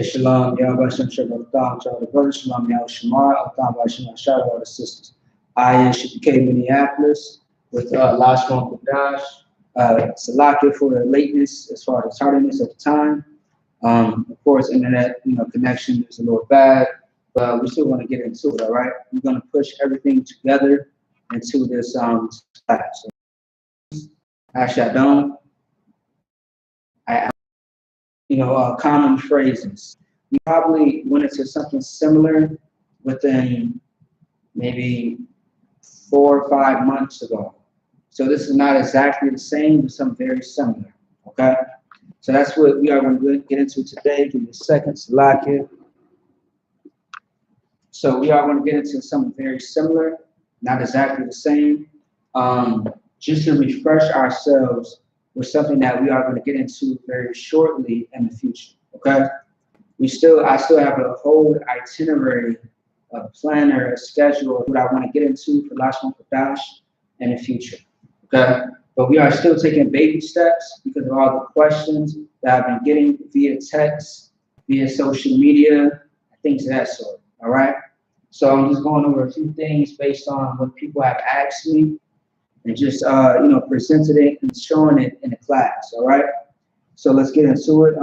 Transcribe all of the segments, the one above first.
Shalom, Yahweh Shabbat, the brother Shalom, Yahweh Shamar, Shout out the sisters. I.S.U.P.K. Minneapolis with Lashawan Qadash. Salaki for the lateness as far as the tardiness of the time. Of course, internet connection is a little bad, but we still want to get into it. All right, we're going to push everything together into this class. Actually, I don't. Common phrases. We probably went into something similar within maybe 4 or 5 months ago. So this is not exactly the same, but something very similar. Okay? So that's what we are going to get into today. Give me a second to lock it. So we are going to get into something very similar, not exactly the same. Just to refresh ourselves with something that we are going to get into very shortly in the future. Okay? I still have a whole itinerary, a planner, a schedule of what I want to get into for Lashawan Qadash in the future. Okay? But we are still taking baby steps because of all the questions that I've been getting via text, via social media, things of that sort. All right? So I'm just going over a few things based on what people have asked me and just presented it and showing it in the class. All right? So let's get into it.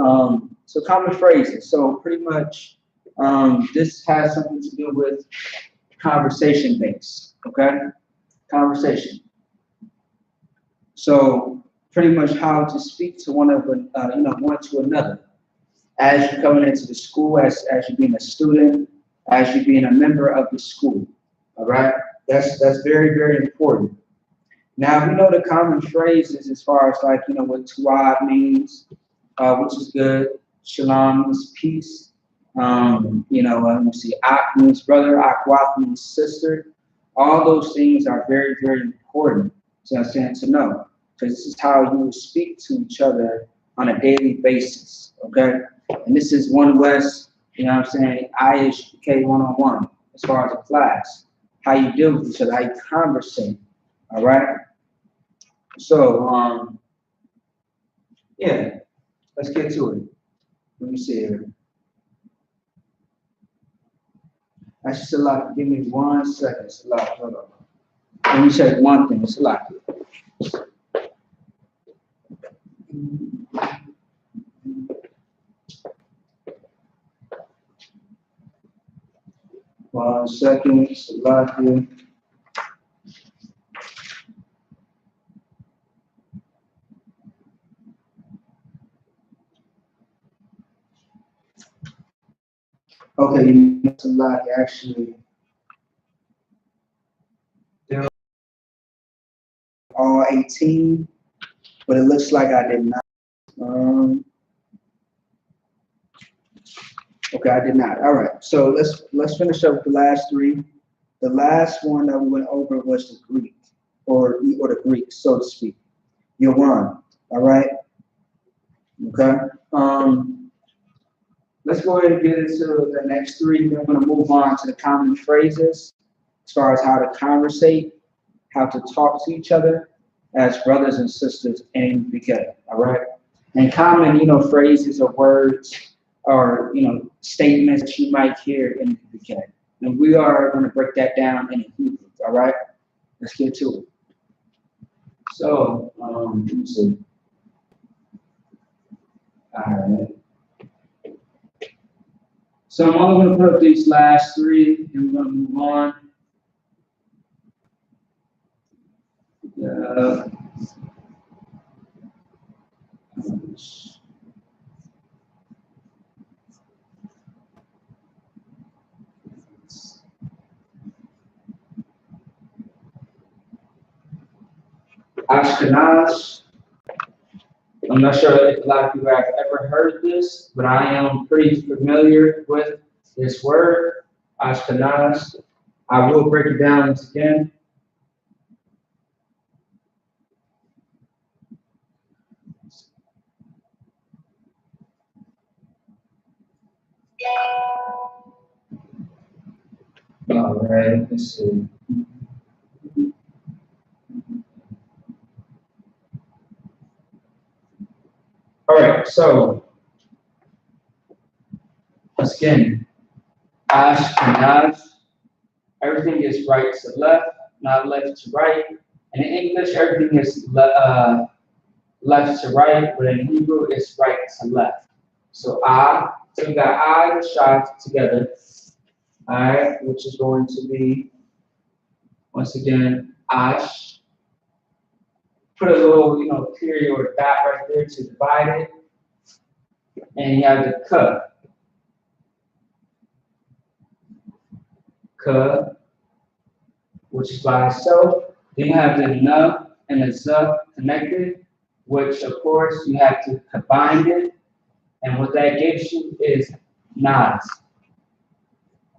So common phrases. So pretty much this has something to do with conversation based. Okay? Conversation. So pretty much how to speak to one to another as you're coming into the school, as you being a student, as you being a member of the school. All right, that's very, very important. Now we know the common phrases as far as what Tuwab means, which is good. Shalom means peace. Let me see. Ak means brother. Akwaf means sister. All those things are very, very important to know, because this is how you will speak to each other on a daily basis. Okay, and this is one less. I.S.U.P.K. one-on-one as far as a class. How you deal with each other, how you conversate. All right. So yeah, let's get to it. Let me see here. Actually, it's a lot. Give me 1 second. It's a lot. Hold on. Let me check one thing. It's a lot. One second. It's a lot here. Okay, it's a lot actually. They're all 18, but it looks like I did not. Okay, I did not. All right, so let's finish up with the last 3. The last one that we went over was the Greek, or the Greek, so to speak. Yawan. All right. Okay. Let's go ahead and get into the next 3. Then we're going to move on to the common phrases as far as how to conversate, how to talk to each other as brothers and sisters in I.S.U.P.K. All right. And common, phrases or words or statements that you might hear in I.S.U.P.K. And we are going to break that down in Hebrew. All right. Let's get to it. So let me see. All right. So I'm only going to put up these last 3, and we're going to move on. Ashkenaz. I'm not sure if a lot of people have ever heard this, but I am pretty familiar with this word, Ashkenaz. I will break it down again. All right, let's see. All right, so once again, Ashkenaz, everything is right to left, not left to right. And in English, everything is left to right, but in Hebrew, it's right to left. So so we got I and Shah together, all right, which is going to be, once again, Ash. Put a little, period or dot right there to divide it. And you have the K, which is by itself. Then you have the N and the Z connected, which of course you have to combine it. And what that gives you is Nas.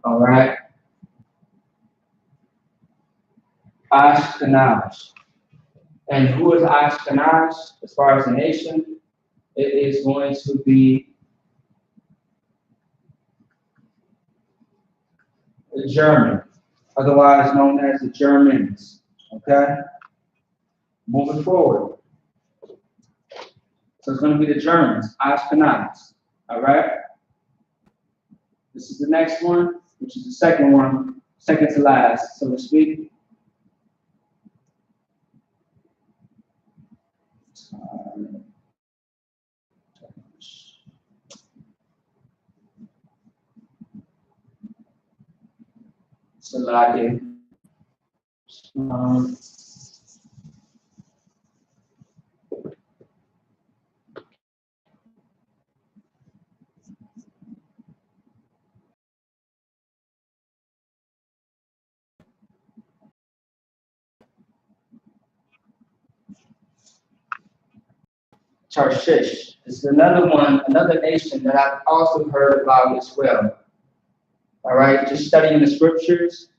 All right. Ashkenaz. And who is Ashkenaz as far as the nation? It is going to be the German, otherwise known as the Germans. Okay? Moving forward. So it's going to be the Germans, Ashkenaz. All right? This is the next one, which is the second one, second to last, so to speak. Salaki. Tarshish is another one, another nation that I've also heard about as well. All right, just studying the scriptures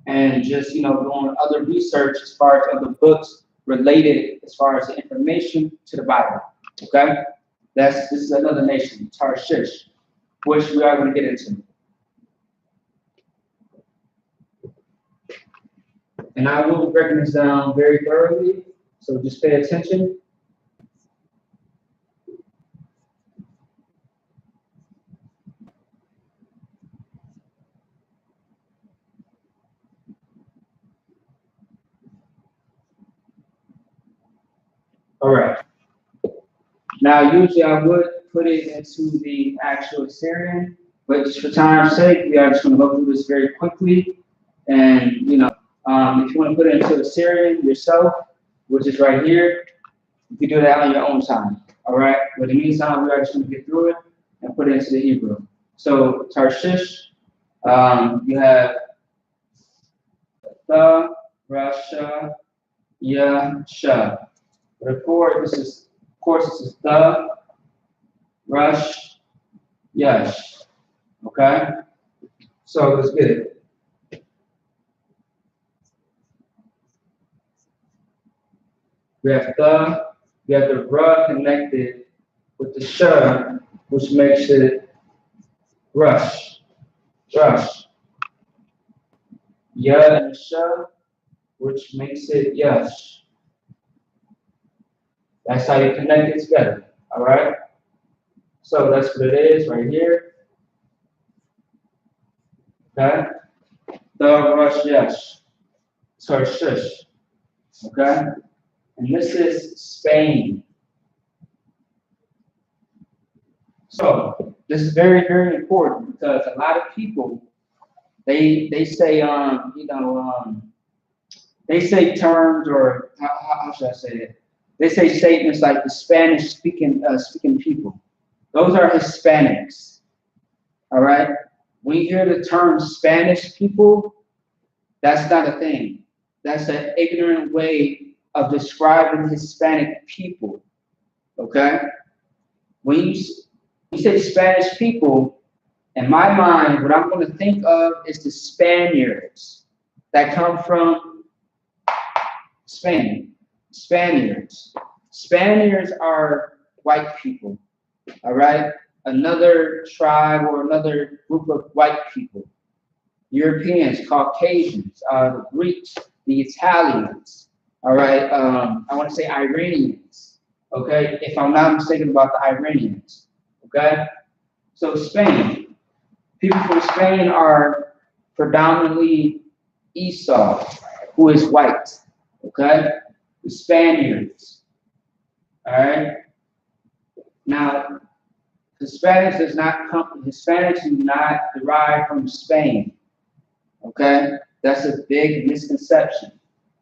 and just doing other research as far as other books related as far as the information to the Bible. Okay, this is another nation, Tarshish, which we are going to get into. And I will be breaking this down very thoroughly, so just pay attention. All right. Now, usually I would put it into the actual Assyrian, but just for time's sake, we are just going to go through this very quickly. And, if you want to put it into Assyrian yourself, which is right here, you can do that on your own time. All right. But in the meantime, we are just going to get through it and put it into the Hebrew. So, Tarshish, you have the, Rasha, Yasha. Therefore, this is the, Rush, Yash. Okay? So let's get it. We have the Ra connected with the Sha, which makes it Rush. Ya and the Sha, which makes it Yash. That's how you connect it together. All right? So that's what it is right here. Okay? The Rush Yash. Tarshish. Okay? And this is Spain. So this is very, very important because a lot of people they say they say terms, or how should I say it? They say statements like the Spanish speaking people. Those are Hispanics. All right. When you hear the term Spanish people, that's not a thing. That's an ignorant way of describing Hispanic people. Okay. When you say Spanish people, in my mind, what I'm going to think of is the Spaniards that come from Spain. Spaniards. Spaniards are white people, all right? Another tribe or another group of white people. Europeans, Caucasians, the Greeks, the Italians, all right? I want to say Iranians, okay? If I'm not mistaken about the Iranians, okay? So Spain. People from Spain are predominantly Esau, who is white. Okay? The Spaniards. All right? Now, Hispanics do not derive from Spain. Okay? That's a big misconception.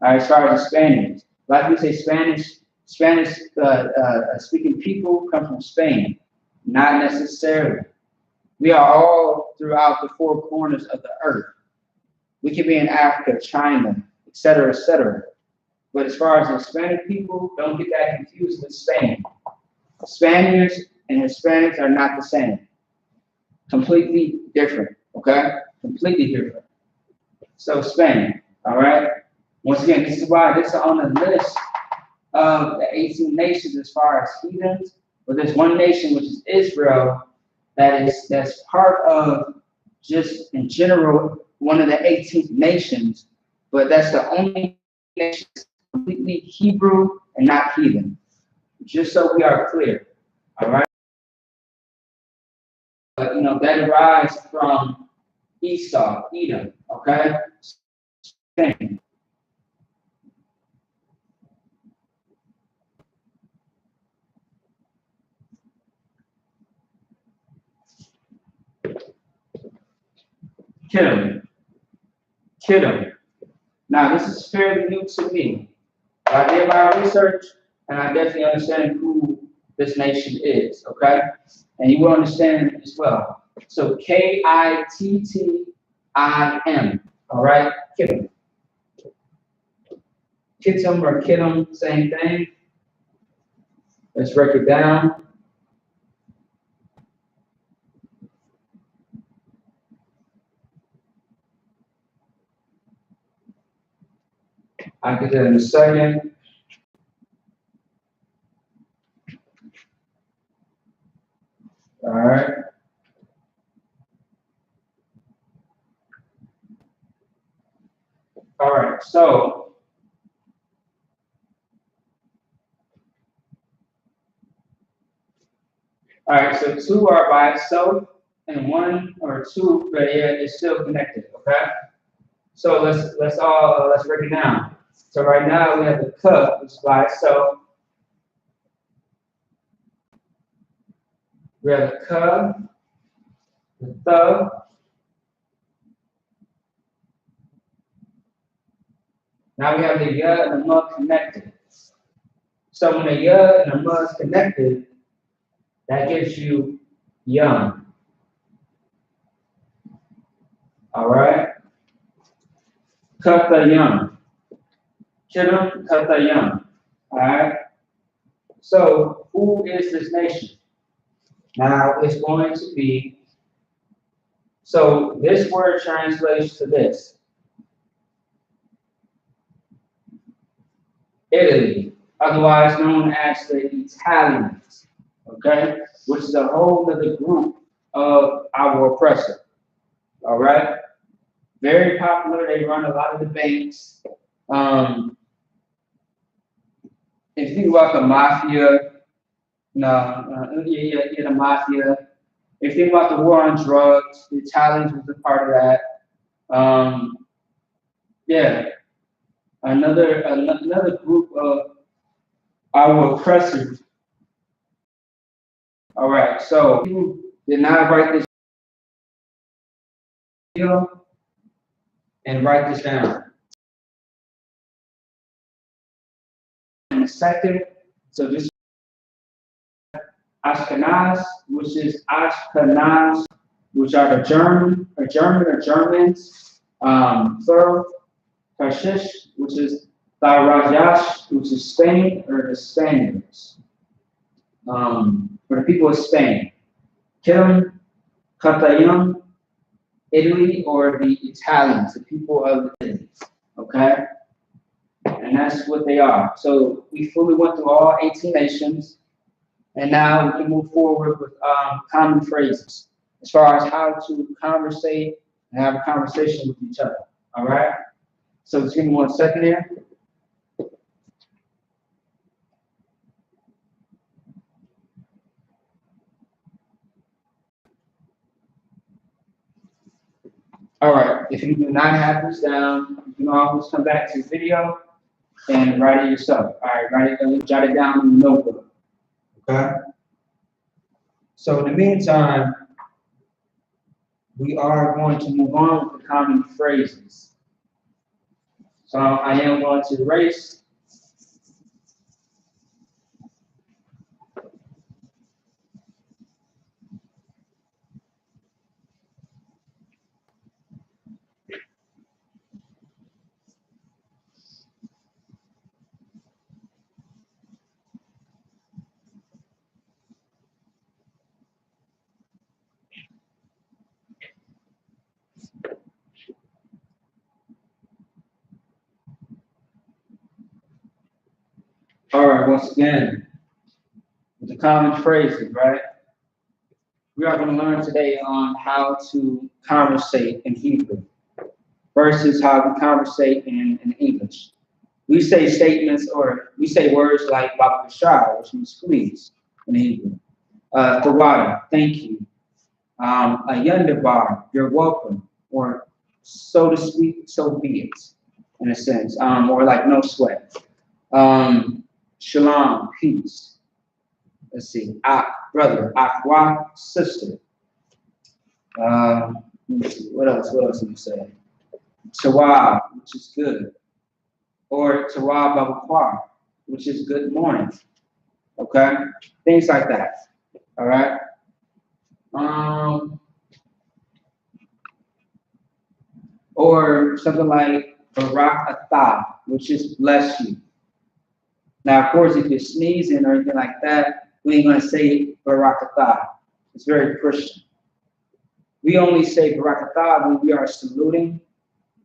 All right, as far as the Spaniards. Like we say, Spanish speaking people come from Spain. Not necessarily. We are all throughout the four corners of the earth. We could be in Africa, China, etc., etc. But as far as the Hispanic people, don't get that confused with Spain. Spaniards and Hispanics are not the same. Completely different, okay? Completely different. So Spain, all right? Once again, this is why this is on the list of the 18 nations as far as heathens, but there's one nation, which is Israel, that's part of just in general one of the 18 nations, but that's the only nation that's completely Hebrew and not heathen. Just so we are clear, all right? But that derives from Esau, Edom, okay? Same. Kittim. Now, this is fairly new to me. I did my research, and I definitely understand who this nation is, okay? And you will understand as well. So, Kittim, all right? Kittim. Kittim or Kittim, same thing. Let's break it down. I'll get that in a second. All right. All right, so two are by itself, and one or two, but yeah, it's still connected. Okay. So let's break it down. So right now we have the cup, which is by itself. We have the cup, the thug. Now we have the yud and the mud connected. So when the yud and the mud is connected, that gives you young. All right? Kata young. Kittim, kata young. All right? So who is this nation? Now it's going to be, so this word translates to this. Italy, otherwise known as the Italians, okay? Which is a whole other group of our oppressor, all right? Very popular, they run a lot of the banks. If you think about the mafia, the mafia. If you think about the war on drugs, the Italians was a part of that. Yeah, another group of our oppressors. All right, so you did not write this deal and write this down. In a second, so this Ashkenaz, which is Ashkenaz, which are the Germans, plural. Tarshish, which is Tharajash, which is Spain, or the Spaniards. For the people of Spain. Kittim, Katayam, Italy, or the Italians, the people of Italy. Okay? And that's what they are. So we fully went through all 18 nations, and now we can move forward with common phrases as far as how to conversate and have a conversation with each other. All right? So just give me 1 second here. All right, if you do not have this down, you can always come back to the video and write it yourself. All right, jot it down in the notebook. Okay? So in the meantime, we are going to move on with the common phrases. So I am going to erase. All right, once again, with the common phrases, right? We are going to learn today on how to conversate in Hebrew versus how we conversate in English. We say statements or we say words like Babakashah, which means please in Hebrew. Tawada, thank you. Ayundabar, you're welcome. Or so to speak, so be it, in a sense. Or like no sweat. Shalom, peace. Let's see. Ak, brother. Akwa, sister. Let me see. What else? What else do you say? Tawab, which is good. Or Tawab Babakwa, which is good morning. Okay? Things like that. All right? Or something like Barak Atah, which is bless you. Now, of course, if you're sneezing or anything like that, we ain't going to say Barak Atah. It's very Christian. We only say Barak Atah when we are saluting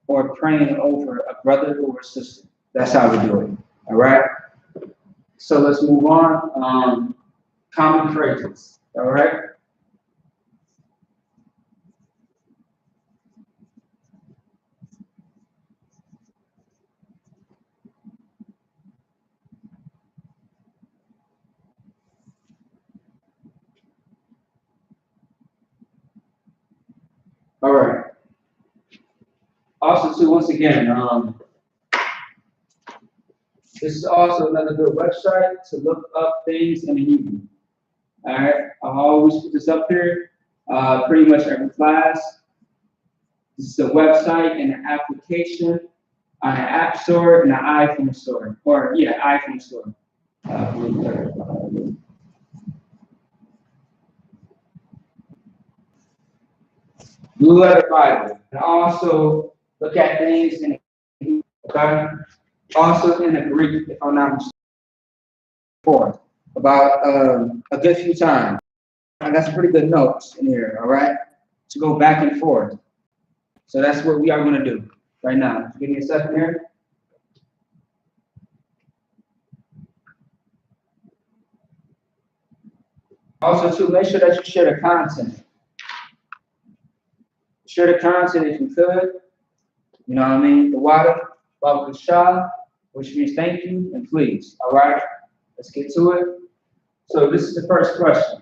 or praying over a brother or a sister. That's how we do it. All right? So let's move on. Common phrases. All right? All right. Also, too, once again, this is also another good website to look up things in Hebrew. All right, I'll always put this up here, pretty much every class. This is a website and an application on an app store and an iPhone store, or yeah, iPhone store. Blue Letter Bible, and also look at things in Hebrew, okay? Also in the Greek, if I'm not mistaken, about a good few times. I got some pretty good notes in here, all right? To go back and forth. So that's what we are going to do right now. Give me a second here. Also, too, make sure that you share the content. Share the content if you could. You know what I mean? The water, Baba Shah, which means thank you and please. All right? Let's get to it. So this is the first question.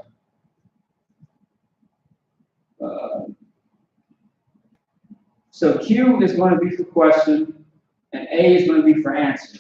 So Q is going to be for question, and A is going to be for answer.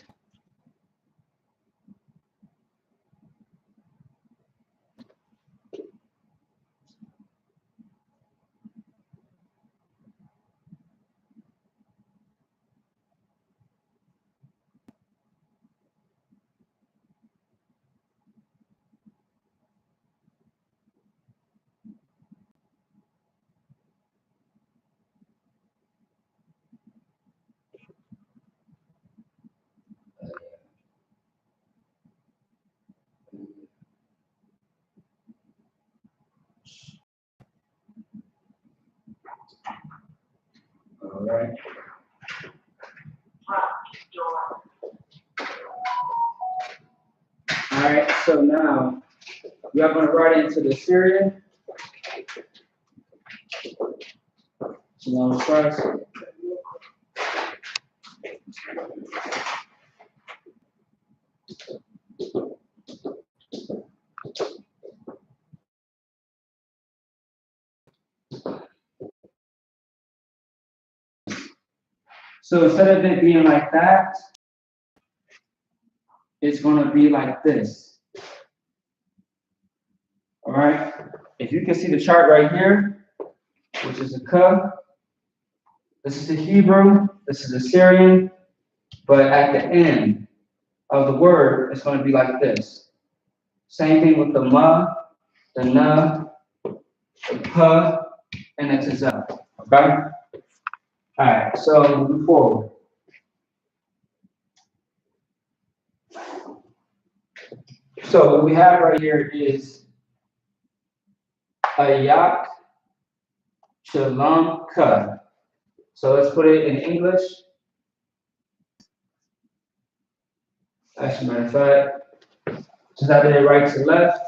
All right. All right, so now we are going to write into the Syrian. Shalom Christ. So instead of it being like that, it's going to be like this. All right. If you can see the chart right here, which is a K, this is the Hebrew, this is the Syrian, but at the end of the word, it's going to be like this. Same thing with the ma, the na, the pa, and the tza. Okay? All right, so moving forward. So what we have right here is I.S.U.P.K, SHALAM, K. So let's put it in English. As a matter of fact, since I did it right to left,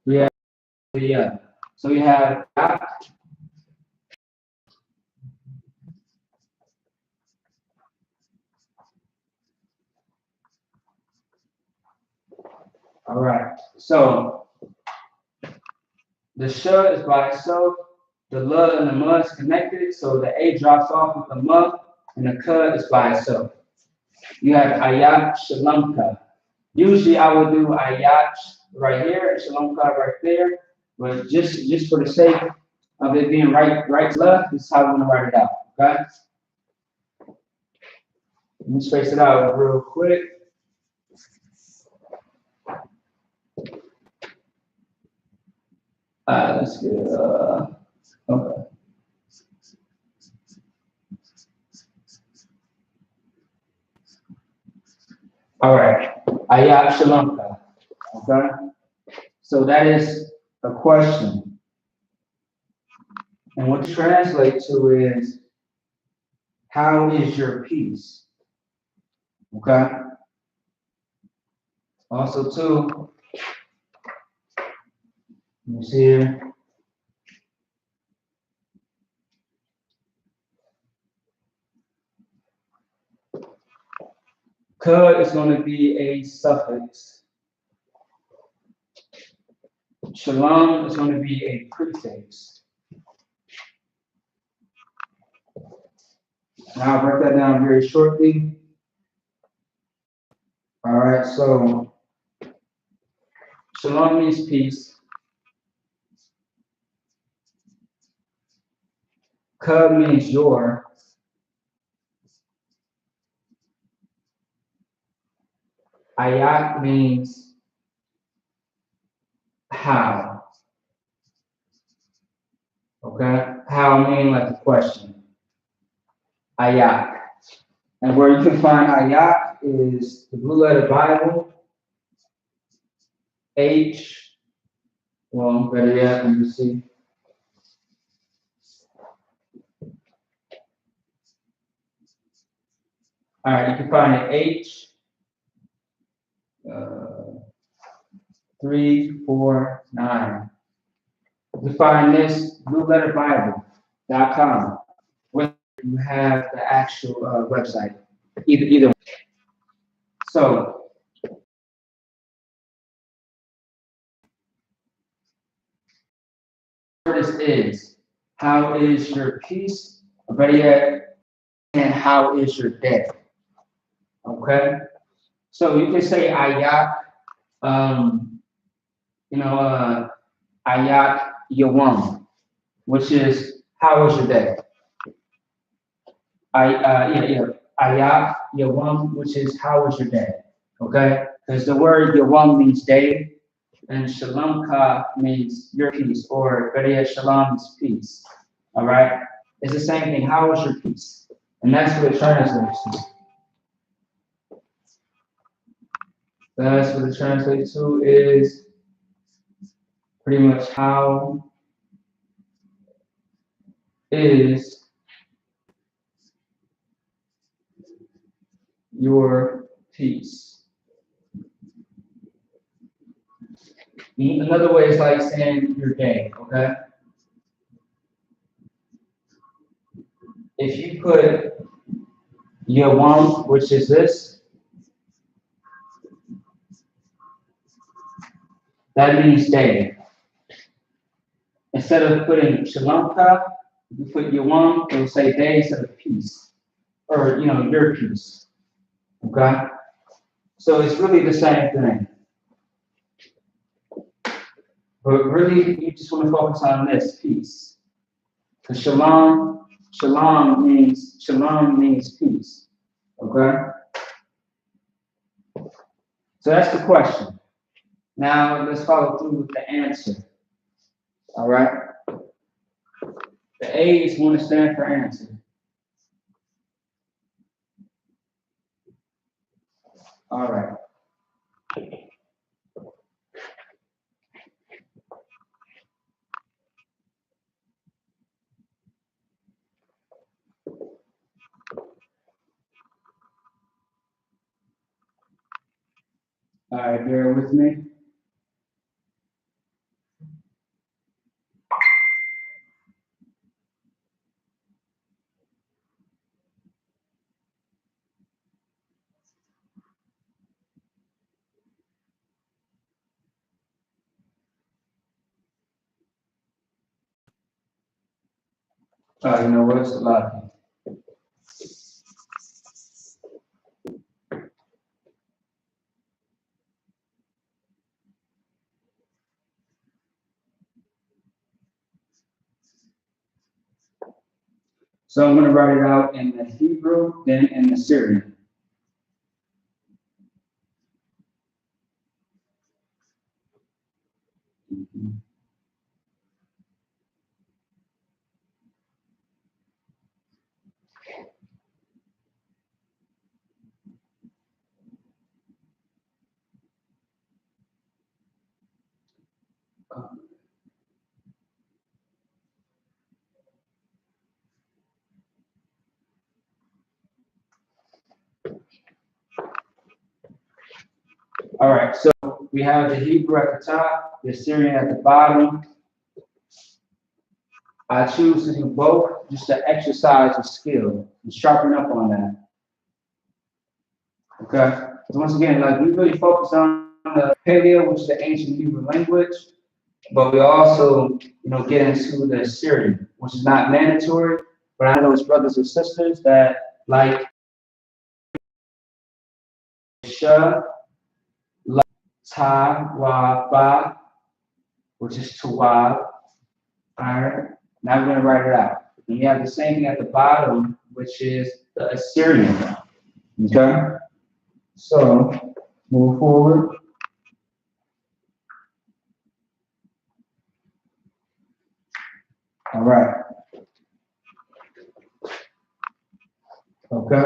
we have so we have I.S.U.P.K. All right, so the sh is by itself, the l and the m is connected, so the a drops off with the m, and the k is by itself. You have I.S.U.P.K, SHALAM, K. Usually I would do I.S.U.P.K right here and SHALAM, K right there, but just for the sake of it being right to left, this is how I'm gonna write it out. Okay? Let me space it out real quick. Let's get okay. All right, I.S.U.P.K, SHALAM, K. Okay, so that is a question, and what you translate to is, how is your peace? Okay. Also, too, let me see here. K is going to be a suffix. SHALAM is going to be a prefix. Now I'll break that down very shortly. All right, so SHALAM means peace. K means your. I.S.U.P.K means how. Okay, how meaning like a question. I.S.U.P.K. And where you can find I.S.U.P.K is the Blue Letter Bible. H, well, better yet, let me see. All right, you can find it H 349. You can find this blueletterbible.com where you have the actual website. Either way. So this is, how is your peace? Or better yet, and how is your day? Okay? So you can say I.S.U.P.K, I.S.U.P.K Yawam, which is, how was your day? I.S.U.P.K Yawam, which is, how was your day? Okay? Because the word Yawam means day, and SHALAM Ka means your peace, or better yet, Shalom is peace. All right? It's the same thing. How was your peace? And that's what it translates to. That's what it translates to is pretty much, how is your peace? Another way is like saying your day, okay? If you put Yawam, which is this, that means day. Instead of putting SHALAM Ka, If you put Yawam, it will say days of peace, or your peace. Okay? So it's really the same thing. But really, you just want to focus on this peace. Because shalom means peace. Okay? So that's the question. Now let's follow through with the answer. All right? The A is going to stand for answer. All right. All right, bear with me. You know what? It's a lot of people. So I'm going to write it out in the Hebrew, then in the Syrian. All right, so we have the Hebrew at the top, the Syrian at the bottom. I choose to do both just to exercise the skill and sharpen up on that. Okay? So once again, like we really focus on the Paleo, which is the ancient Hebrew language, but we also, get into the Syrian, which is not mandatory, but I know those brothers and sisters that like Sha, Ta, Wa, Ba, which is Tawab. All right, now we're going to write it out. And you have the same thing at the bottom, which is the Assyrian. Okay? So, move forward. All right. Okay?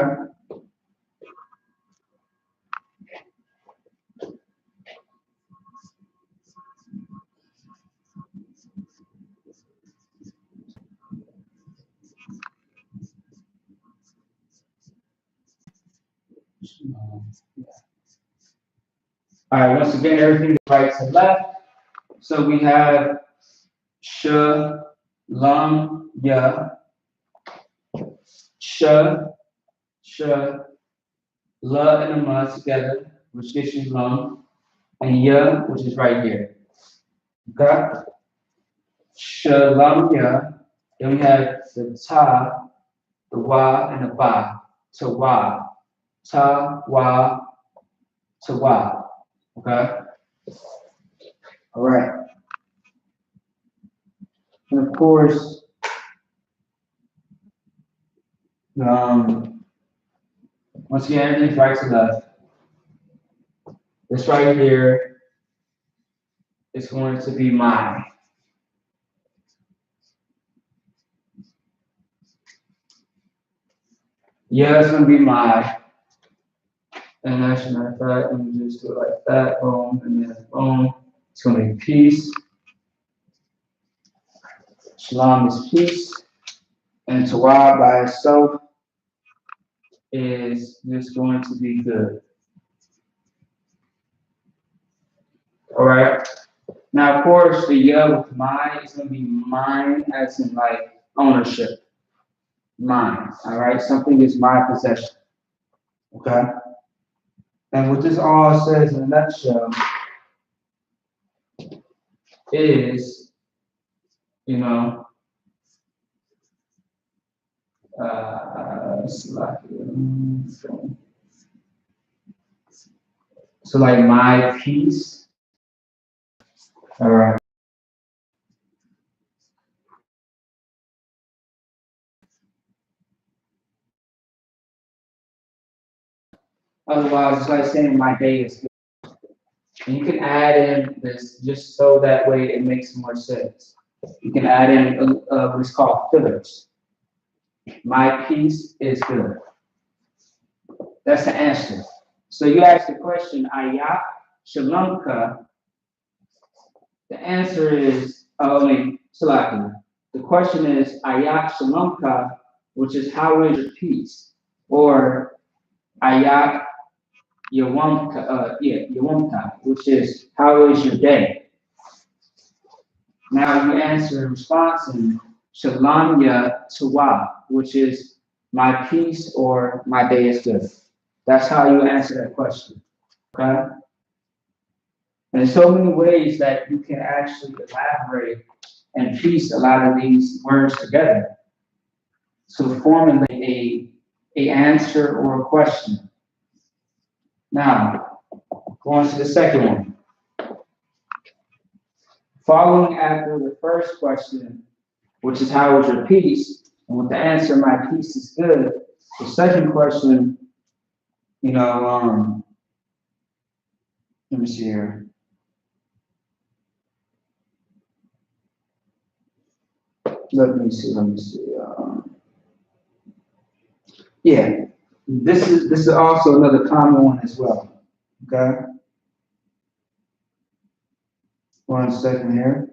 All right, once again, everything is right to left. So we have Sha, Lam, Ya, Sha, La and a Ma together, which gives you Lam, and Ya, which is right here. Okay? Shalom, Ya. Then we have the Ta, the Wa, and the Ba. Tawa. Ta, Wa, Tawa. Okay? All right. And of course, once again, everything's right to left. This right here is going to be my. Yeah, it's going to be my. And as a matter of fact, let me just do it like that. Boom, and then boom. It's going to be peace. Shalom is peace. And Tawab by itself is just going to be good. All right. Now, of course, the ya with my is going to be mine, as in like ownership. Mine. All right. Something is my possession. Okay. And what this all says in a nutshell is, So like my peace. All right. Otherwise, it's like saying my day is good. And you can add in this just so that way it makes more sense. You can add in what's called fillers. My peace is good. That's the answer. So you ask the question, I.S.U.P.K. The answer is, Salaki. The question is, I.S.U.P.K, which is how is your peace? Or Yawamka, which is how is your day? Now you answer in response in Shalom Tawa, which is my peace or my day is good. That's how you answer that question. Okay? And there's so many ways that you can actually elaborate and piece a lot of these words together to formulate a answer or a question. Now, going to the second one. Following after the first question, which is how is your peace? And with the answer, my peace is good. The second question, let me see here. Let me see. Yeah, this is also another common one as well. Okay. 1 second here.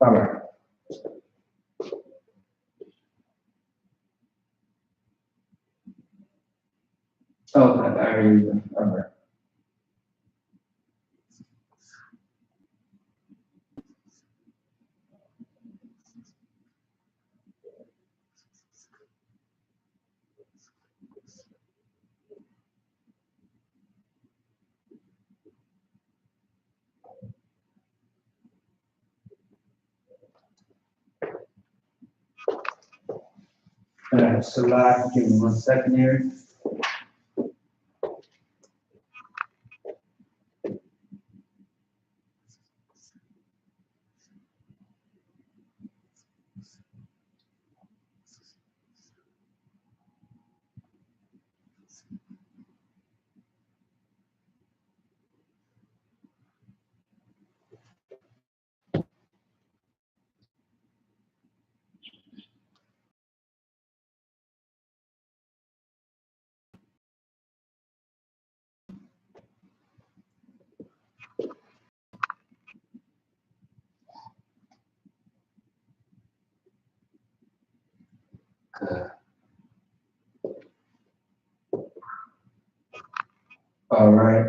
All right. Okay, there you go. All right. So give me 1 second here. All right.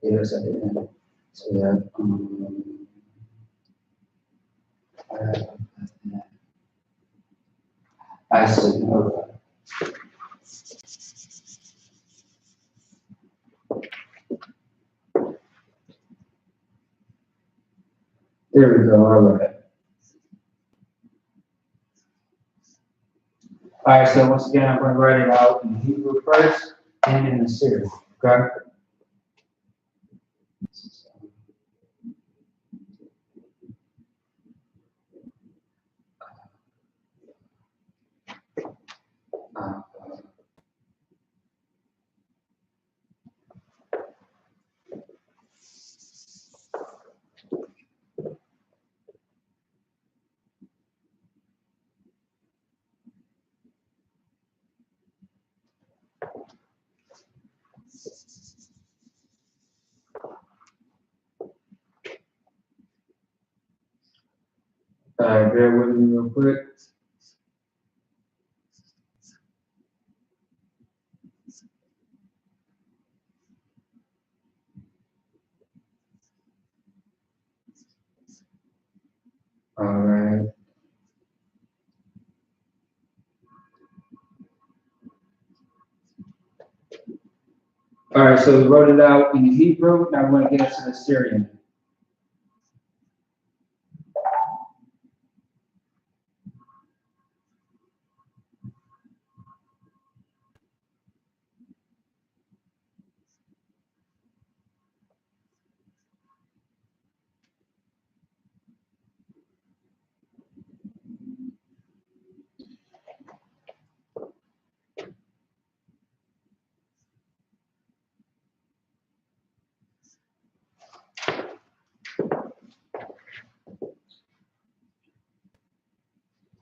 Here's at the end. So that I said, okay. There we go. All right. All right. So once again, I'm going to write it out in Hebrew first and in the Syriac. Okay. Bear with me real quick. All right. All right, so we wrote it out in Hebrew. Now we're going to get into the Syrian.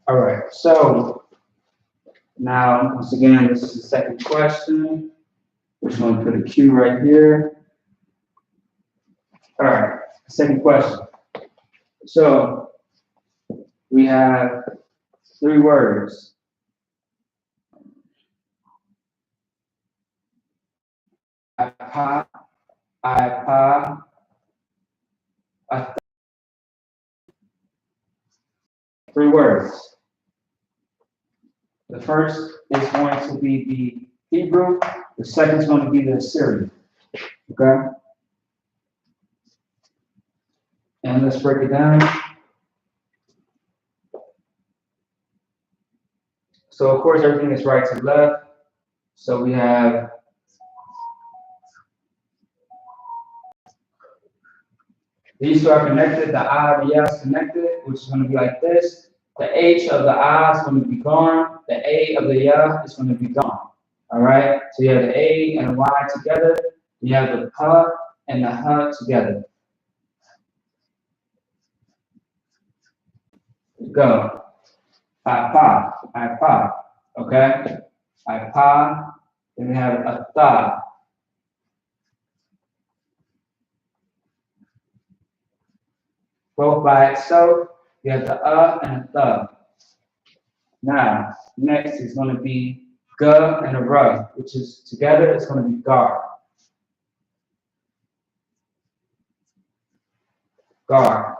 All right, so now, once again, this is the second question. We're just going to put a Q right here. All right, second question. So we have 3 words. I-P-A, I-P-A, 3 words. The first is going to be the Hebrew. The second is going to be the Assyrian. Okay? And let's break it down. So, of course, everything is right to left. So we have these two are connected. The I and the S connected, which is going to be like this. The H of the I is going to be gone. The A of the Y is going to be gone. All right? So you have the A and the Y together. You have the P and the H together. Go. I-Pa, I-Pa. Okay? I-Pa. Then we have a Tha. Both by itself, you have the and a Th. Now, next is going to be G and a R, which is together, it's going to be Gar. Gar.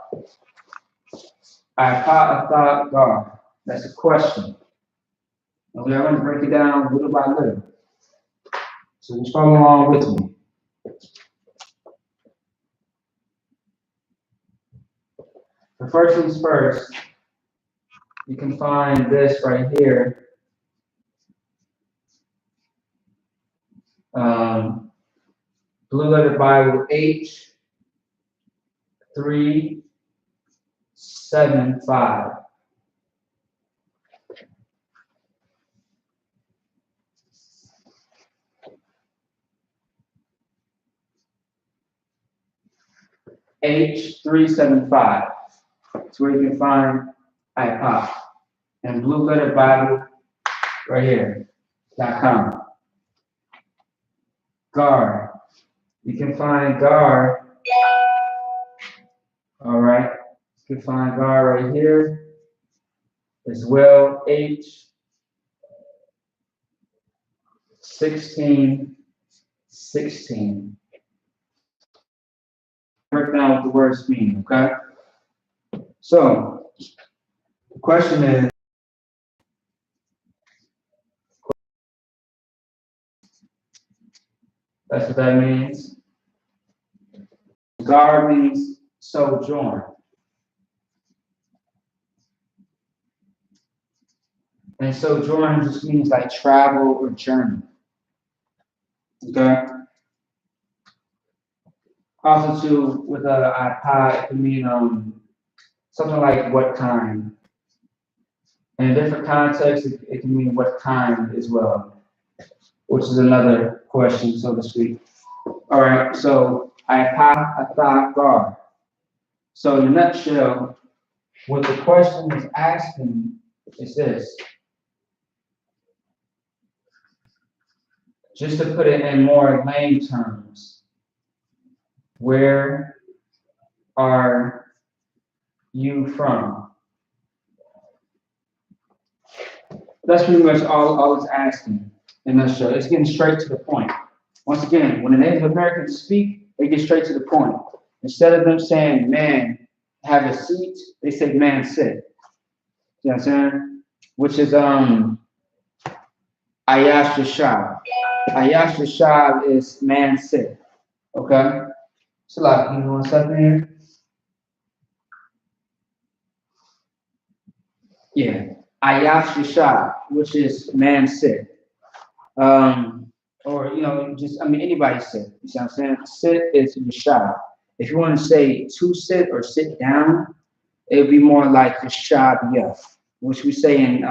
I-Pa, Tha, Gar. That's a question. And we are going to break it down little by little. So just follow along with me. The first things first, you can find this right here. Blue letter Bible H375. H375. That's where you can find I-P-A. And Blue Letter Bible right here, .com. Gar. You can find Gar. All right. You can find Gar right here as well. H1616. Break down what the words mean, okay? So, the question is, that's what that means. Gar means sojourn. And sojourn just means like travel or journey. Okay? Also, too, with a I-P-A, it can mean something like what kind. And in different contexts, it can mean what kind as well, which is another question, so to speak. All right, so I-P-A, Tha, Gar. So in a nutshell, what the question is asking is this. Just to put it in more lame terms, where are you from? That's pretty much all it's asking in a nutshell. It's getting straight to the point. Once again, when the Native Americans speak, they get straight to the point. Instead of them saying, man, have a seat, they say, man, sit. You know what I'm saying? Which is, I.S.U.P.K. I.S.U.P.K is man sick. Okay? So like, you know what's up here? Yeah. I.S.U.P.K, which is man sick. Or just anybody sit. You see what I'm saying? Sit is Rashad. If you want to say to sit or sit down, it would be more like Rashad Yaf, which we say in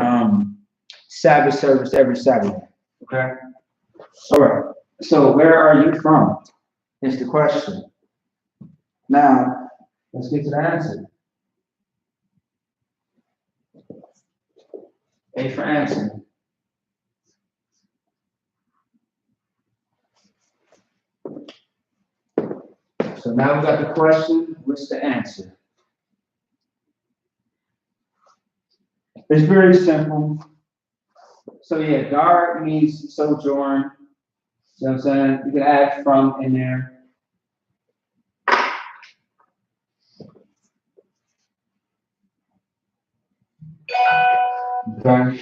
Sabbath service every Saturday. Okay? All right. So where are you from? Is the question. Now, let's get to the answer. A for answer. So now we got the question. What's the answer? It's very simple. So yeah, dar means sojourn. You know what I'm saying? You can add from in there. Okay.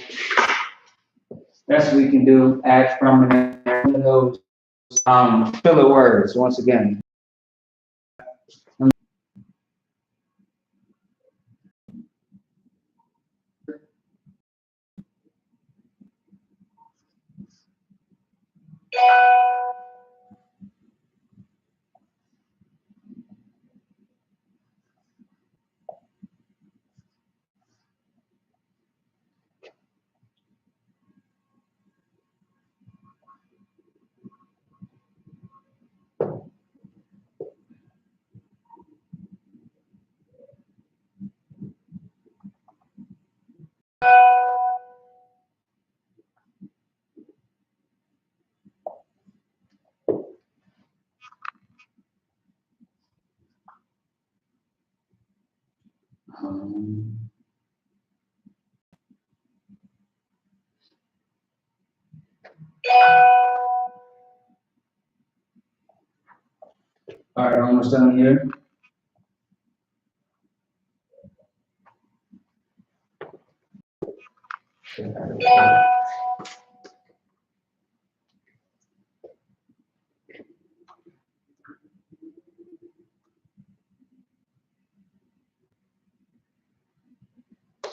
That's what we can do. Add from in there. One of those filler words once again. All right, almost done here.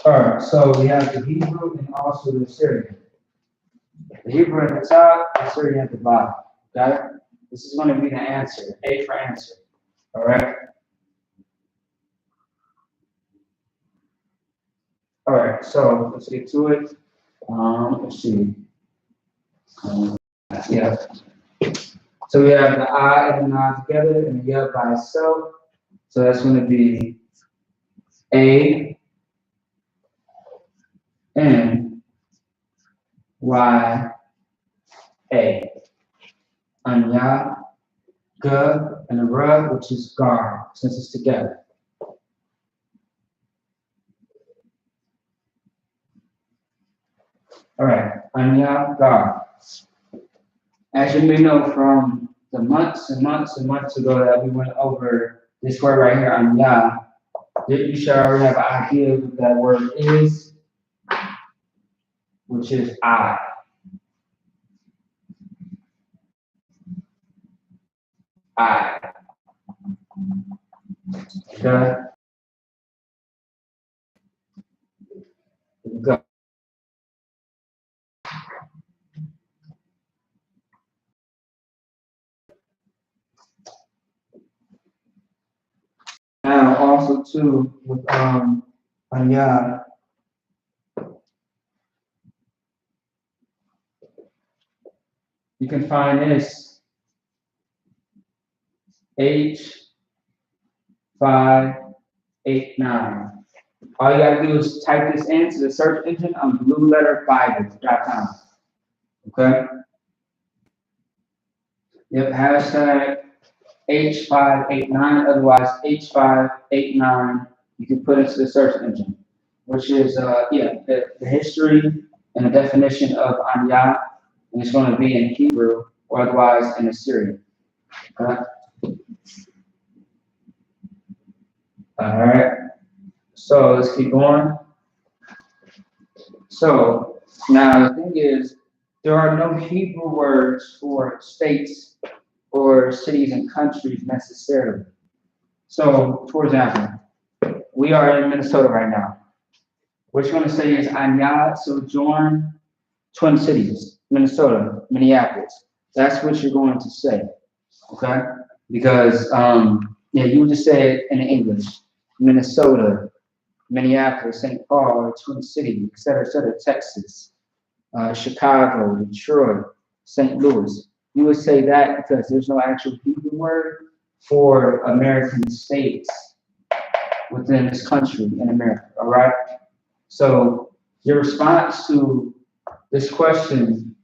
All right, so we have the Hebrew and also the Syrian. The Hebrew at the top, the Syrian at the bottom. Got it? This is going to be the answer. A for answer. All right. All right. So let's get to it. Let's see. Yeah. So we have the I and the I together, and the Y by itself. So that's going to be A N Y A. Anya, G, and the R, which is gar, since it's together. All right, Anya, gar. As you may know from the months and months and months ago that we went over this word right here, Anya, you should already have an idea of what that word is, which is I. I. Okay? Go. Now, also too, with Anya, you can find this H589. All you gotta do is type this into the search engine on blueletterbible.com. Okay? Yep, hashtag H589, otherwise H589, you can put into the search engine, which is, the history and the definition of Anya, and it's going to be in Hebrew or otherwise in Assyrian. Okay? All right. So let's keep going. So now the thing is, there are no Hebrew words for states or cities and countries necessarily. So, for example, we are in Minnesota right now. What you're going to say is Anya, so join Twin Cities, Minnesota, Minneapolis. That's what you're going to say, okay? Because, yeah, you would just say it in English. Minnesota, Minneapolis, St. Paul, Twin City, et cetera, Texas, Chicago, Detroit, St. Louis. You would say that because there's no actual Hebrew word for American states within this country in America, all right? So your response to this question,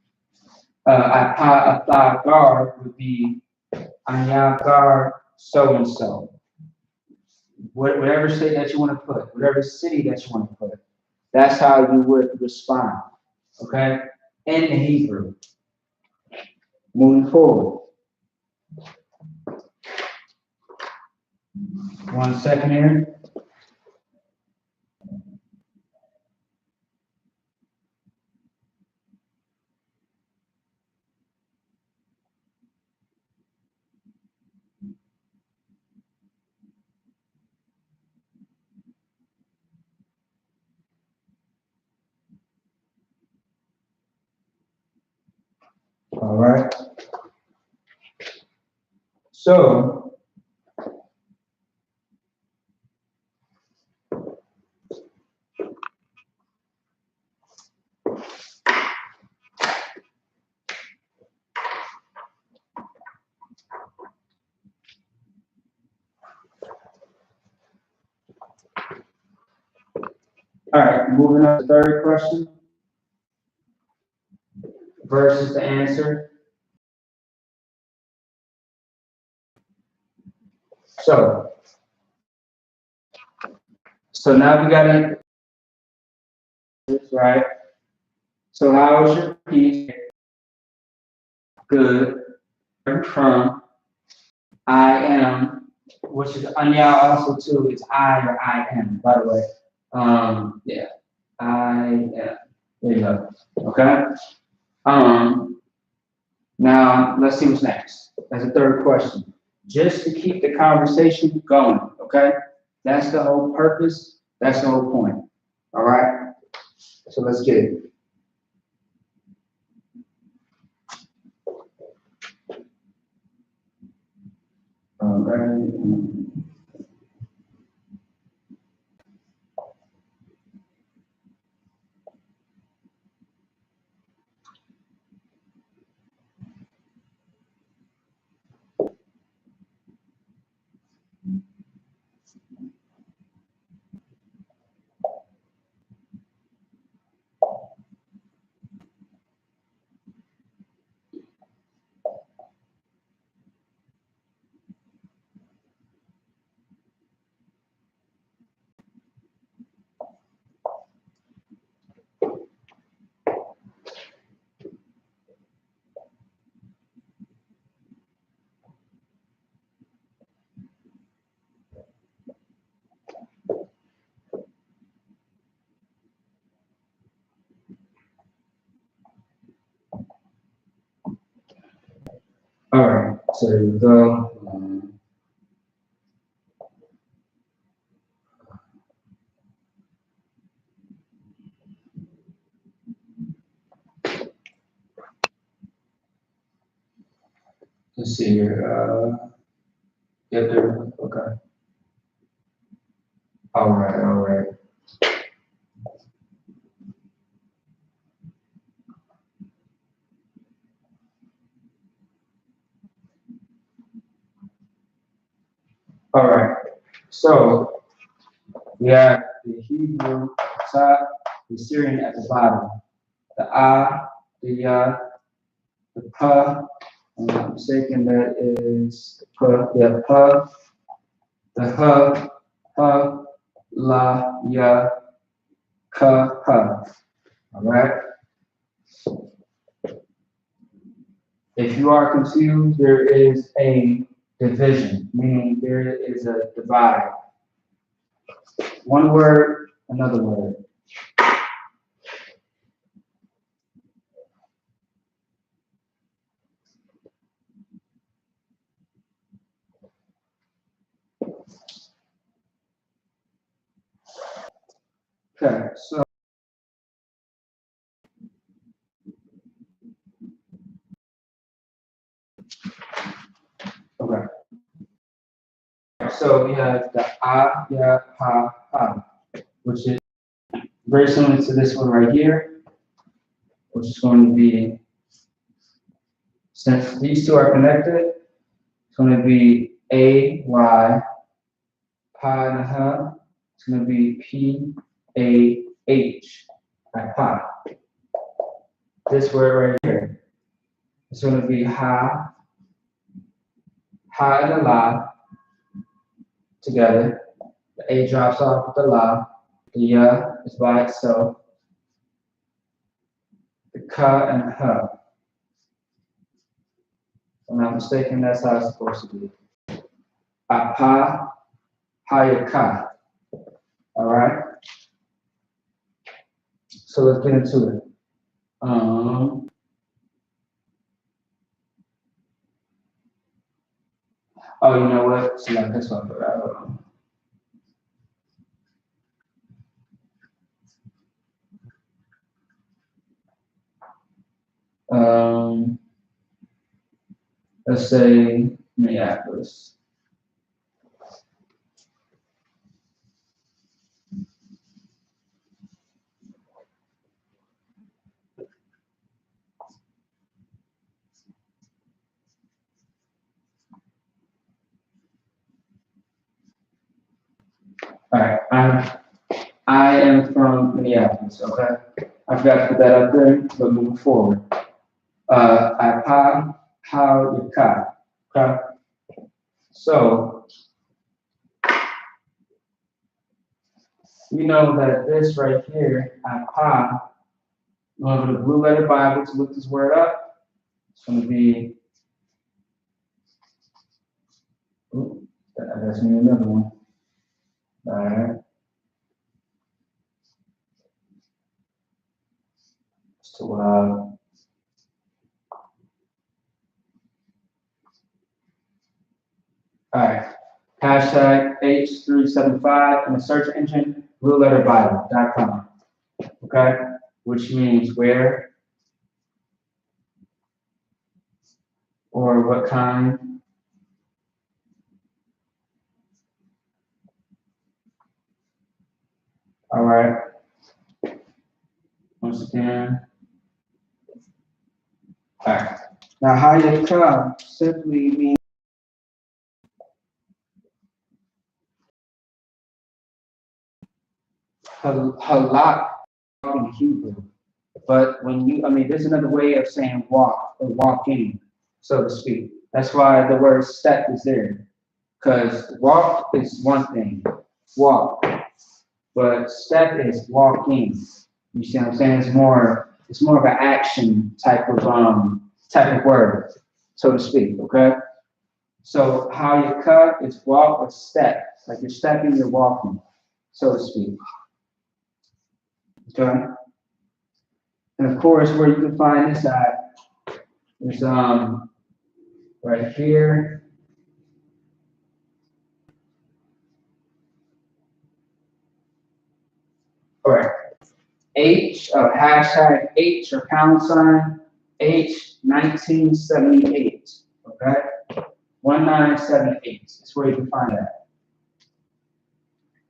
Gar would be Anyagar so-and-so. Whatever state that you want to put, whatever city that you want to put, that's how you would respond, okay? In the Hebrew. Moving forward. 1 second here. All right. So, all right, moving on to the third question. Versus the answer. So now we got it, right? So how is your piece? Good. From I am, which is Anya also too, it's I or I am, by the way. Yeah. I am. There you go. Okay. Now let's see what's next. That's the third question. Just to keep the conversation going, okay? That's the whole purpose. That's the whole point. All right? So let's get it. All right. All right. So there we go. Let's see here. Yep, there we go. Okay. All right. All right. All right. So we have the Hebrew at the top, the Syrian at the bottom. The the the pa. I'm not mistaken, that is pa. Yeah, pa. The la, ya, ha. All right. If you are confused, there is a division, meaning there is a divide. One word, another word. Okay, so okay. So we have the I-Ya-Ha-Ha, which is very similar to this one right here, which is going to be, since these two are connected, it's going to be A-Y, Pa and Ha. It's going to be P-A-H, like Pa. This word right here, it's going to be Ha, Ha and the La together. The A drops off with the La. The Ya is by itself. The Ka and the Ha. If I'm not mistaken, that's how it's supposed to be. Pa, Ha-Ya-Ka. All right. So let's get into it. Oh, you know what? Select this one. Let's say Minneapolis. All right. I am from Minneapolis. Okay. I forgot to put that up there, but moving forward. I how you ka. Okay. So we know that this right here, I go to the Blue Letter Bible to look this word up. It's going to be, that's me another one. All right. So, all right. Hashtag H375 in the search engine, blueletterbible.com. Okay. Which means where or what kind. All right. Once again. All right. Now, Hayaka simply means halak in Hebrew. But when you, I mean, there's another way of saying walk or walking, so to speak. That's why the word step is there. Because walk is one thing, walk. But step is walking. You see what I'm saying? It's more of an action type of word, so to speak. Okay. So how you cut is walk or step, like you're stepping, you're walking, so to speak. Okay. And of course, where you can find this at is right here. All right. Hashtag H or pound sign H1978. Okay. 1978 is where you can find that.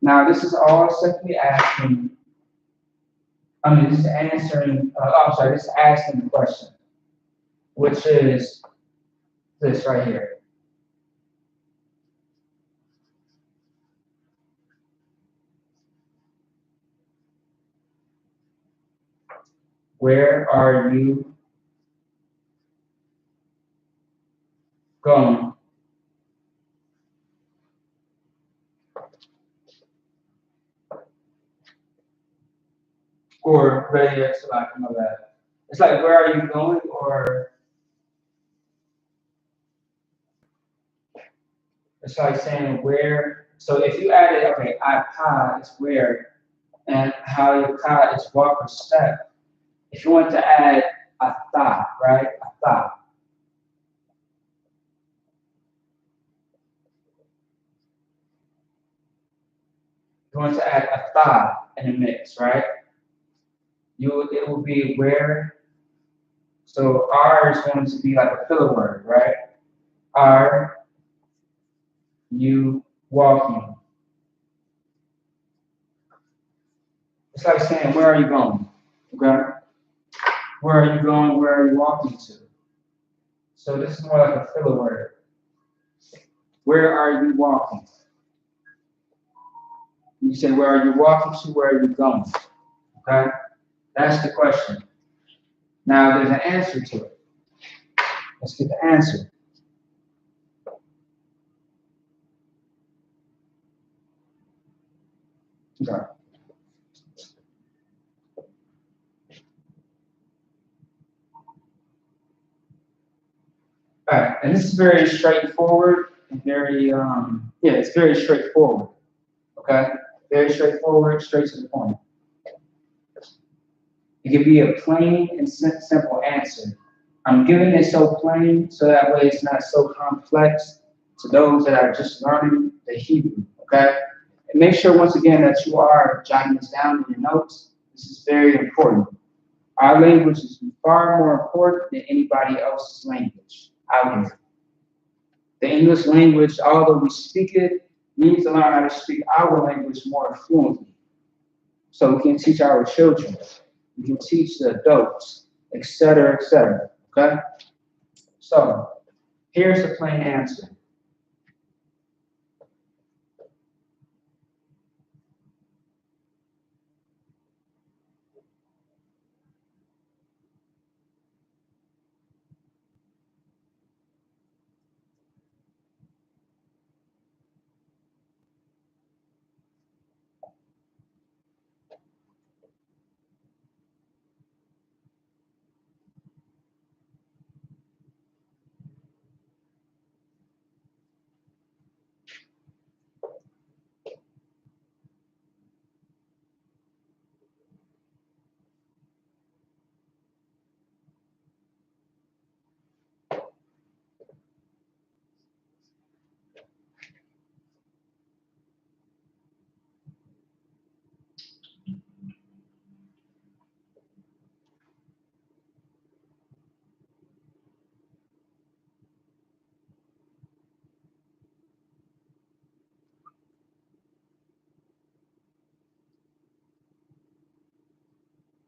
Now, this is all simply asking, this is answering, this is asking the question, which is this right here. Where are you going? Or ready to select some of that. It's like, where are you going? Or it's like saying where. So if you added, okay, I is where, and how you ka is walk or step. If you want to add a thought, right? A thought. going to add a tha in the mix, right? It will be where. So R is going to be like a filler word, right? Are you walking? It's like saying, where are you going? Okay? Where are you going? Where are you walking to? So this is more like a filler word. Where are you walking? You say, where are you walking to? Where are you going? Okay? That's the question. Now there's an answer to it. Let's get the answer. Okay. All right, and this is very straightforward and very, it's very straightforward. Okay? Very straightforward, straight to the point. It can be a plain and simple answer. I'm giving it so plain so that way it's not so complex to those that are just learning the Hebrew, okay? And make sure once again that you are jotting this down in your notes. This is very important. Our language is far more important than anybody else's language out here. The English language, although we speak it, we need to learn how to speak our language more fluently. So we can teach our children, we can teach the adults, etc., etc. Okay? So here's the plain answer.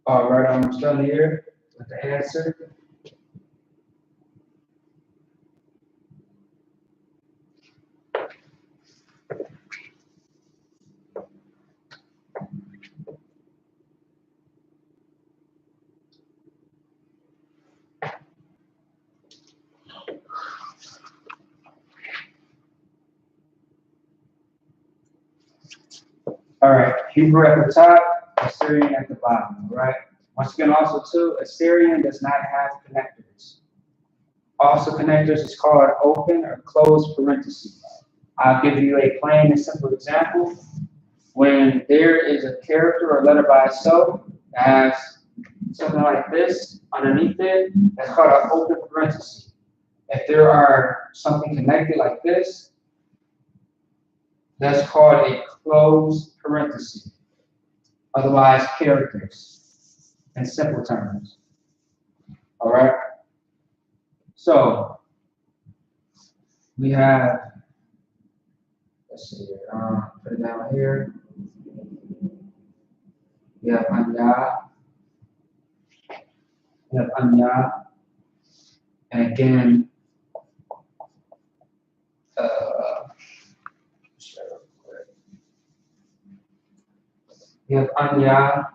All right, I'm done here with the answer. All right, Hebrew at the top, Assyrian at the bottom, all right? Once again, also too, Assyrian does not have connectors. Also connectors is called open or closed parentheses. I'll give you a plain and simple example. When there is a character or letter by itself that has something like this underneath it, that's called an open parenthesis. If there are something connected like this, that's called a closed parenthesis. Otherwise, characters in simple terms. All right. So we have, let's see here, put it down here. We have anya. We have anya. And again, we have anya,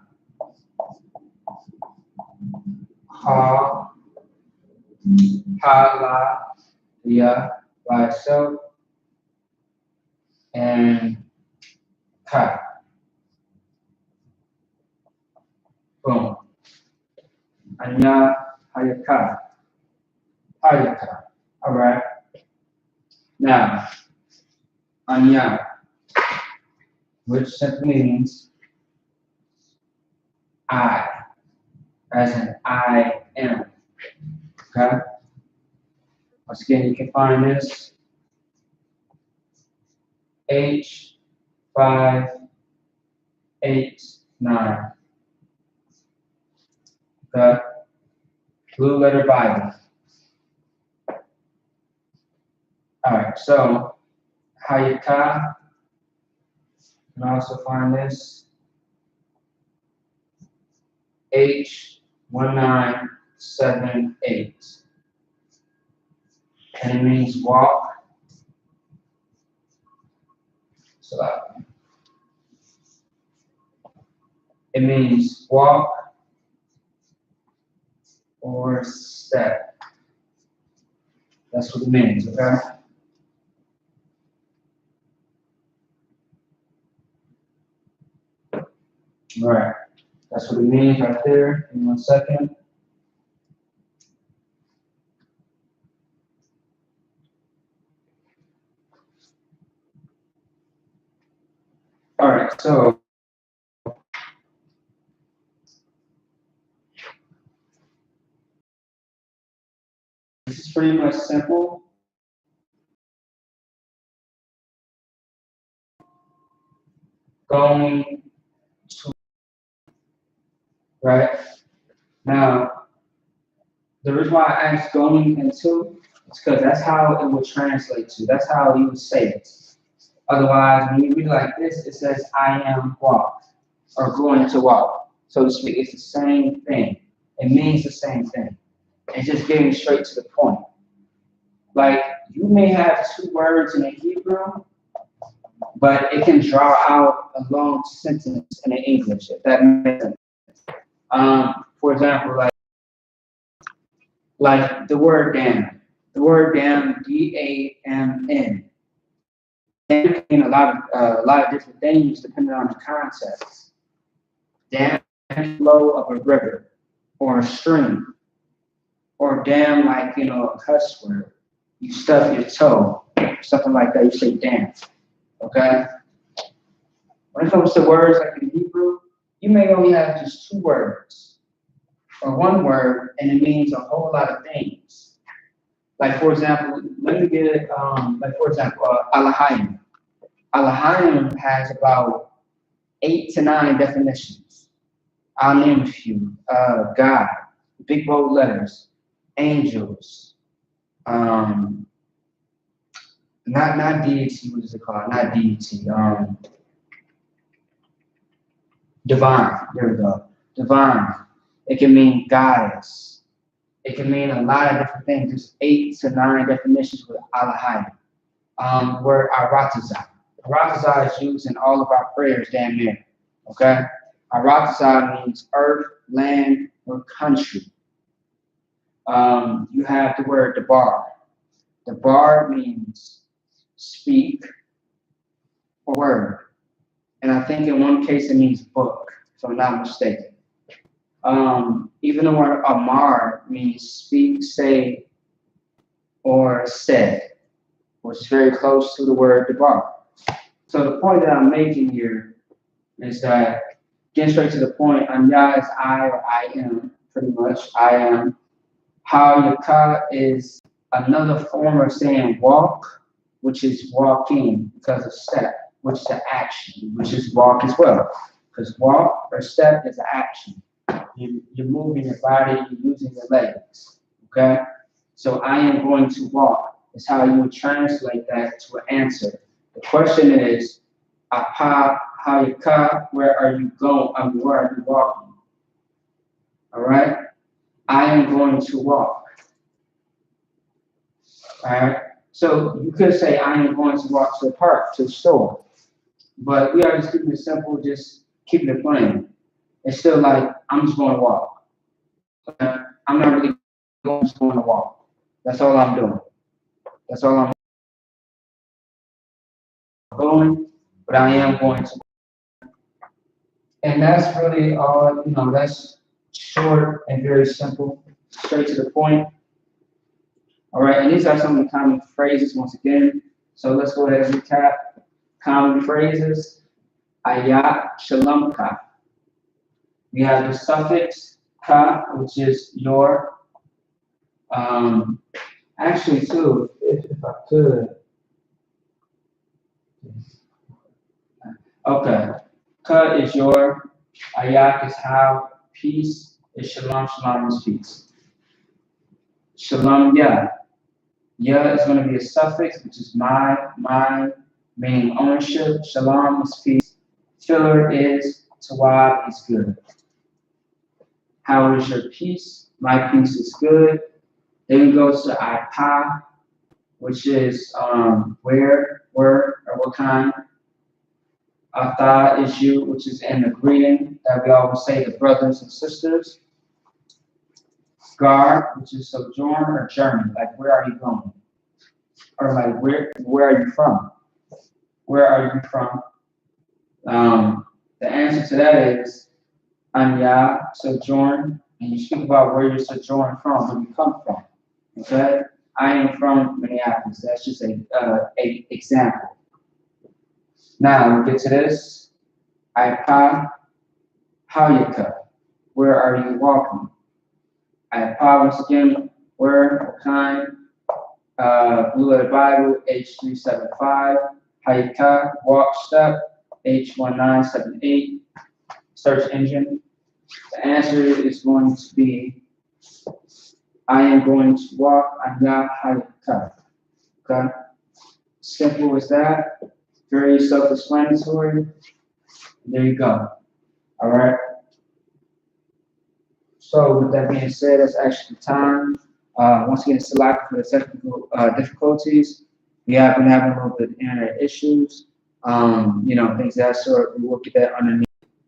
ha, la, ya by itself, and ka. Boom. Anya, hayaka. Hayaka. All right. Now, anya, which simply means I, as in I am. Okay? Once again, you can find this H5 8, 9. Okay. Blue letter Bible. All right. So I.S.U.P.K. You can also find this H1978. And it means walk. So it means walk or step. That's what it means, okay? All right. That's what it means right there. Give me 1 second. All right, so this is pretty much simple. Going to, right? Now, the reason why I asked going into is because that's how it would translate to. That's how you would say it. Otherwise, when you read like this, it says, I am walk, or going to walk. So to speak, it's the same thing. It means the same thing. It's just getting straight to the point. Like, you may have 2 words in the Hebrew, but it can draw out a long sentence in the English, if that makes sense. For example, like the word damn. The word damn, D-A-M-N. Damn can mean a lot of different things depending on the context. Damn flow of a river or a stream, or damn like a cuss word. You stub your toe, something like that. You say damn. Okay. When it comes to words like in Hebrew, you may only have just 2 words or 1 word, and it means a whole lot of things. Like for example, let me get it. Like for example, Alahayim. Alahayim has about 8 to 9 definitions. I'll name a few. God, big bold letters, angels, not deity. What is it called? Not deity. Divine. There we go. Divine. It can mean goddess. It can mean a lot of different things. There's 8 to 9 definitions with Alahayim. Word Aratazah. Aratazah is used in all of our prayers damn near. Okay? Aratazah means earth, land, or country. You have the word Debar. Debar means speak or word. And I think in one case it means book, if I'm not mistaken. Even the word Amar means speak, say, or said, which is very close to the word Debar. So the point that I'm making here is that, getting straight to the point, Anya is I or I am, pretty much, I am. I.S.U.P.K is another form of saying walk, which is walking because of step, which is an action, which is walk as well. Because walk or step is an action. You're moving your body, you're using your legs, okay? So I am going to walk is how you would translate that to an answer. The question is, I.S.U.P.K, where are you going? Where are you walking? All right? I am going to walk. All right? So you could say, I am going to walk to the park, to the store. But we are just keeping it simple, just keeping it plain. It's still like, I'm just going to walk. Okay? I'm not really going, just going to walk. That's all I'm doing. That's all I'm going, but I am going to. And that's really all, that's short and very simple, straight to the point. All right, and these are some of the common phrases once again. So let's go ahead and recap. Common phrases, ayat, shalom ka. We have the suffix ka, which is your. Actually, too, if I could. Okay. Ka is your, ayak is how, peace is shalom, shalom is peace. Shalom ya. Ya is going to be a suffix, which is my, meaning ownership. Shalom is peace. Filler is tawab is good. How is your peace? My peace is good. Then we go to I.P.K, which is where, or what kind. Atha is you, which is in the greeting that we always say to brothers and sisters. Gar, which is sojourn or journey, like where are you going? Or like where are you from? Where are you from? The answer to that is Anya, sojourn, and you speak about where you're sojourn from, where you come from. Okay? I am from Minneapolis. That's just a example. Now we get to this. I.P.K, Hayaka. Where are you walking? I.P.K, once again, where, what kind? Blue Letter Bible, H375. Hayaka, walk, step, H1978. Search engine. The answer is going to be I am going to walk, Anya Hayaka. Okay? Simple as that. Very self-explanatory. There you go. All right. So with that being said, that's actually the time. Once again, select for the technical difficulties. We have been having a little bit of internet issues. Things of that sort. We will get that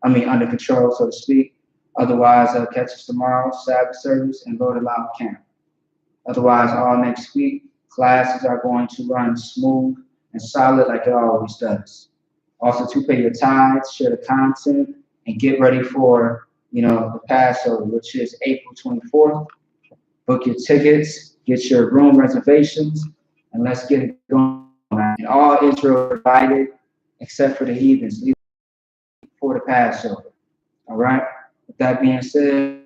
under control, so to speak. Otherwise, catch us tomorrow, Sabbath service, and go to Live Camp. Otherwise, all next week, classes are going to run smooth and solid like it always does. Also, to pay your tithes, share the content, and get ready for the Passover, which is April 24th. Book your tickets, get your room reservations, and let's get it going. And all Israel invited, except for the heathens, for the Passover. All right. With that being said,